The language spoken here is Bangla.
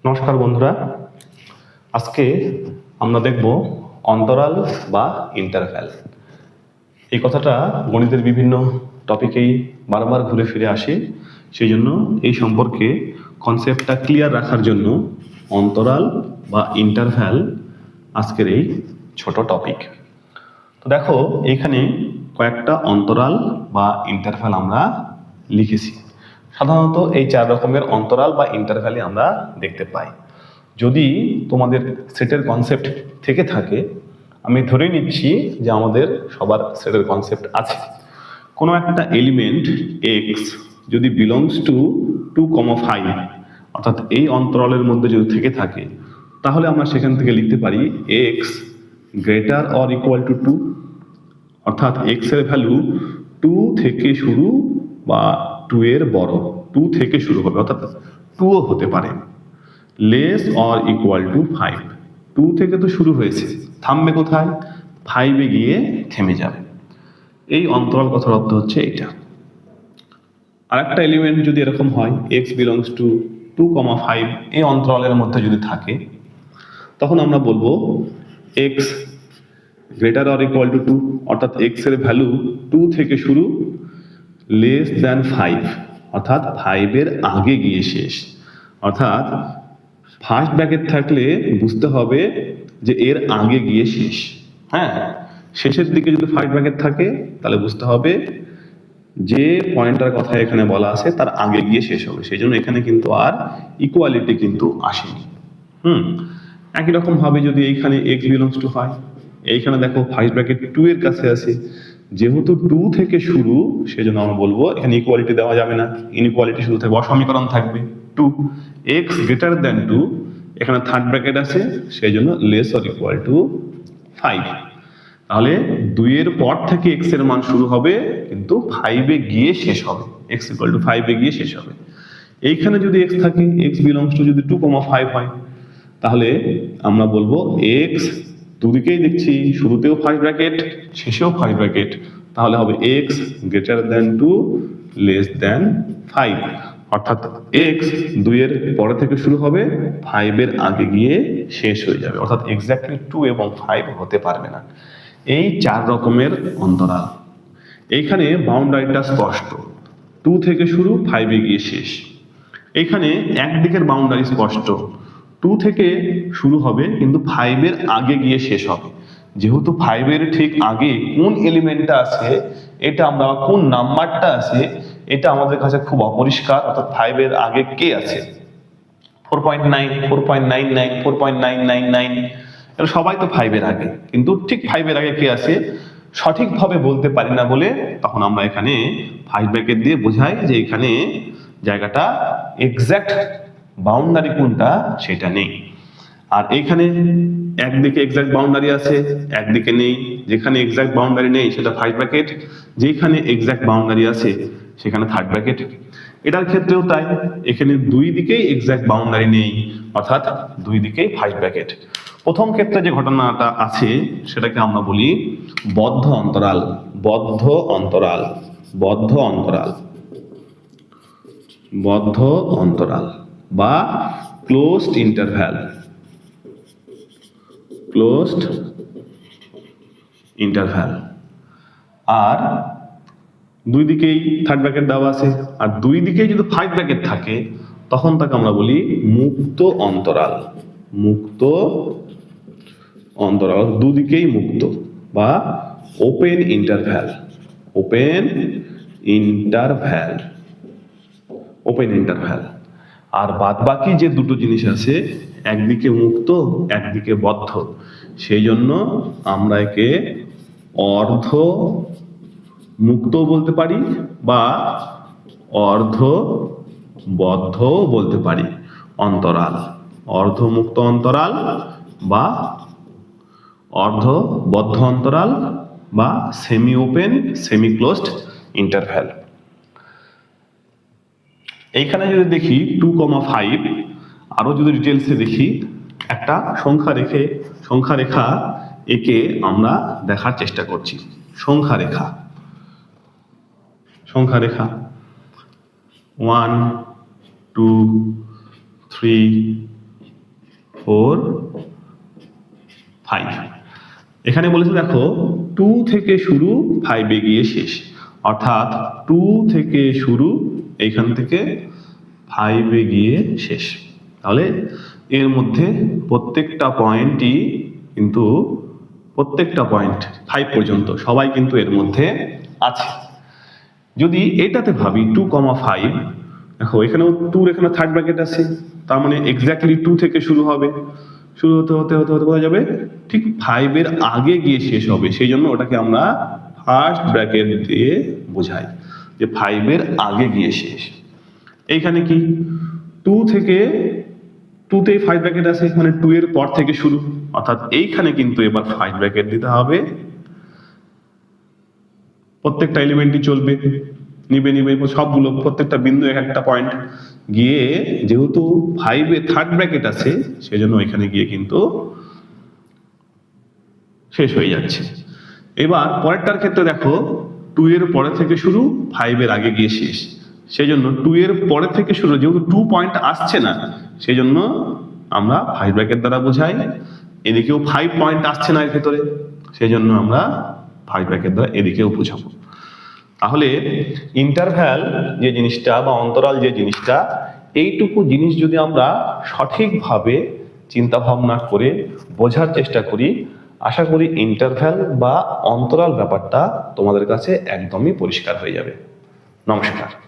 নমস্কার বন্ধুরা, আজকে আমরা দেখব অন্তরাল বা ইন্টারভ্যাল। এই কথাটা গণিতের বিভিন্ন টপিকেই বারবার ঘুরে ফিরে আসে, সেই জন্য এই সম্পর্কে কনসেপ্টটা ক্লিয়ার রাখার জন্য অন্তরাল বা ইন্টারভ্যাল আজকের এই ছোট টপিক। তো দেখো, এইখানে কয়েকটা অন্তরাল বা ইন্টারভ্যাল আমরা লিখেছি। সাধারণত এই 4 রকমের অন্তরাল বা ইন্টারভ্যালই আমরা দেখতে পাই। যদি তোমাদের সেটের কনসেপ্ট থেকে থাকে, আমি ধরে নিচ্ছি যে আমাদের সবার সেটের কনসেপ্ট আছে। কোনো একটা এলিমেন্ট এক্স যদি বিলংস টু 2,5, অর্থাৎ এই অন্তরালের মধ্যে যদি থেকে থাকে, তাহলে আমরা সেখান থেকে লিখতে পারি x greater or equal to 2, অর্থাৎ এক্স এর ভ্যালু 2 থেকে শুরু বা 2 এর বড়, 2 থেকে শুরু হবে, অর্থাৎ 2ও হতে পারে। লেস অর ইকুয়াল টু 5, 2 থেকে তো শুরু হয়েছে, থামবে কোথায়? 5-এ গিয়ে থেমে যাবে। এই অন্তরাল কথার অর্থ হচ্ছে এটা। আরেকটা এলিমেন্ট যদি এরকম হয়, এক্স বিলংস টু 2,5 এই অন্তরালের মধ্যে যদি থাকে, তখন আমরা বলবো x greater or equal to 2, অর্থাৎ এক্স এর ভ্যালু 2 থেকে শুরু, লেস দ্যান 5, অর্থাৎ 5 এর আগে গিয়ে শেষ। অর্থাৎ ফার্স্ট ব্র্যাকেট থাকলে বুঝতে হবে যে এর আগে গিয়ে শেষ। হ্যাঁ, শেষের দিকে যদি ফার্স্ট ব্র্যাকেট থাকে তাহলে বুঝতে হবে যে পয়েন্টটার কথা এখানে বলা আছে তার আগে গিয়ে শেষ হবে। সেই জন্য এখানে কিন্তু আর ইকুয়ালিটি কিন্তু আসেনি। একই রকম ভাবে যদি এইখানে এক্স বিলংস টু হয়, এইখানে দেখো ফার্স্ট ব্র্যাকেট 2 এর কাছে আছে, যেহেতু 2 থেকে শুরু, সেজন্য আমরা বলবো এখানে ইকুয়ালিটি দেওয়া যাবে না, ইনইকুয়ালিটি শুধু থাকবে, অসমীকরণ থাকবে 2 এক্স গ্রেটার দেন 2, এখানে থার্ড ব্র্যাকেট আছে, সেই জন্য লেস অর ইকুয়াল টু 5। তাহলে 2 এর পর থেকে এক্স এর মান শুরু হবে, কিন্তু 5-এ গিয়ে শেষ হবে, এক্স ইকুয়াল টু 5-এ গিয়ে শেষ হবে। এইখানে যদি এক্স থাকে, এক্স বিলংস টু যদি 2,5 হয়, তাহলে আমরা বলবো এক্স দুদিকেই দেখছি, শুরুতেও ফার্স্ট ব্র্যাকেট, শেষেও ফার্স্ট ব্র্যাকেট, তাহলে হবে x greater than 2 less than 5, অর্থাৎ এক্স 2 এর পরে থেকে শুরু হবে, 5 এর আগে গিয়ে শেষ হয়ে যাবে, অর্থাৎ এক্স্যাক্টলি 2 এবং 5 হতে পারবে না। এই 4 রকমের অন্তরাল। এইখানে বাউন্ডারিটা স্পষ্ট, 2 থেকে শুরু, 5-এ গিয়ে শেষ। এইখানে একদিকের বাউন্ডারি স্পষ্ট, 2 থেকে শুরু হবে কিন্তু 5 এর আগে গিয়ে শেষ হবে। যেহেতু 5 এর ঠিক আগে কোন এলিমেন্টটা আছে, এটা আমরা কোন নাম্বারটা আছে, এটা আমাদের কাছে খুব অপরিষ্কার, অর্থাৎ 5 এর আগে কে আছে, 4.9, 4.99, 4.999, এরা সবাই তো 5 এর আগে, কিন্তু ঠিক 5 এর আগে কে আছে সঠিকভাবে বলতে পারি না বলে তখন আমরা এখানে ফার্স্ট ব্র্যাকেট দিয়ে বোঝাই যে এখানে জায়গাটা এক্স্যাক্ট বাউন্ডারি কোনটা সেটা নেই। আর এইখানে একদিকে এক্স্যাক্ট বাউন্ডারি আছে, একদিকে নেই। যেখানে এক্স্যাক্ট বাউন্ডারি নেই সেটা ফার্স্ট ব্র্যাকেট, যেখানে এক্স্যাক্ট বাউন্ডারি আছে সেখানে থার্ড ব্র্যাকেট। এটার ক্ষেত্রেও তাই, এখানে দুই দিকেই এক্স্যাক্ট বাউন্ডারি নেই, অর্থাৎ দুই দিকেই ফার্স্ট ব্র্যাকেট। প্রথম ক্ষেত্রে যে ঘটনাটা আছে সেটাকে আমরা বলি বদ্ধ অন্তরাল, বদ্ধ অন্তরাল, বদ্ধ অন্তরাল, বদ্ধ অন্তরাল বা ক্লোজড ইন্টারভ্যাল, ক্লোজড ইন্টারভ্যাল। আর দুই দিকেই থার্ড ব্র্যাকেট দেওয়া আছে, আর দুই দিকেই যদি ফার্স্ট ব্র্যাকেট থাকে তখন তাকে আমরা বলি মুক্ত অন্তরাল, মুক্ত অন্তরাল, দুদিকেই মুক্ত বা open interval, open interval, open interval. আর বাদ বাকি যে দুটো জিনিস আছে, একদিকে মুক্ত একদিকে বদ্ধ, সেই জন্য আমরা একে অর্ধ মুক্ত বলতে পারি বা অর্ধ বদ্ধ বলতে পারি অন্তরাল, অর্ধ মুক্ত অন্তরাল বা অর্ধ বদ্ধ অন্তরাল বা semi open semi closed interval. এইখানে যদি দেখি 2,5, আরো যদি ডিটেলসে দেখি, একটা সংখ্যা রেখা একে আমরা দেখার চেষ্টা করছি। সংখ্যা রেখা 1, 2, 3, 4 5। এখানে বলেছে দেখো 2 থেকে শুরু 5 এ গিয়ে শেষ, অর্থাৎ 2 থেকে শুরু, এইখান থেকে 5 এ গিয়ে শেষ। তাহলে এর মধ্যে প্রত্যেকটা পয়েন্টই কিন্তু, প্রত্যেকটা পয়েন্ট 5 পর্যন্ত সবাই কিন্তু এর মধ্যে আছে। যদি এটাতে ভাবি 2, 5, দেখো এখানেও 2 এখানে থার্ড ব্র্যাকেট আছে, তার মানে এক্স্যাক্টলি 2 থেকে শুরু হবে, শুরু হতে হতে হতে হতে কোথায় যাবে, ঠিক 5 এর আগে গিয়ে শেষ হবে। সেই জন্য ওটাকে আমরা ফার্স্ট ব্র্যাকেট দিয়ে বোঝাই যে 5 এর আগে গিয়ে শেষ। এইখানে কি 2 থেকে 2 তে 5 ব্র্যাকেট আছে, মানে 2 এর পর থেকে শুরু, অর্থাৎ এইখানে কিন্তু এবার 5 ব্র্যাকেট দিতে হবে। প্রত্যেকটা এলিমেন্টই চলবে, নিবে নিবে সবগুলো, প্রত্যেকটা বিন্দু এক একটা পয়েন্ট গিয়ে, যেহেতু 5 এ থার্ড ব্র্যাকেট আছে সেজন্য এখানে গিয়ে কিন্তু শেষ হয়ে যাচ্ছে। এবার পরেরটার ক্ষেত্রে দেখো 2 এর পরে থেকে শুরু, 5 এর আগে গিয়ে শেষ। সেই জন্য 2 এর পরে থেকে শুরু, যেহেতু 2 পয়েন্ট আসছে না সেই জন্য আমরা 5 ব্র্যাকেট দ্বারা বোঝাই। এদিকেও 5 পয়েন্ট আসছে না এর ভেতরে, সেই জন্য আমরা 5 ব্র্যাকেট দ্বারা এদিকেও বোঝাবো। তাহলে ইন্টারভ্যাল যে জিনিসটা বা অন্তরাল যে জিনিসটা, এইটুকু জিনিস যদি আমরা সঠিকভাবে চিন্তা ভাবনা করে বোঝার চেষ্টা করি, আশা করি ইন্টারভ্যাল বা অন্তরাল ব্যাপারটা তোমাদের কাছে একদমই পরিষ্কার হয়ে যাবে। নমস্কার।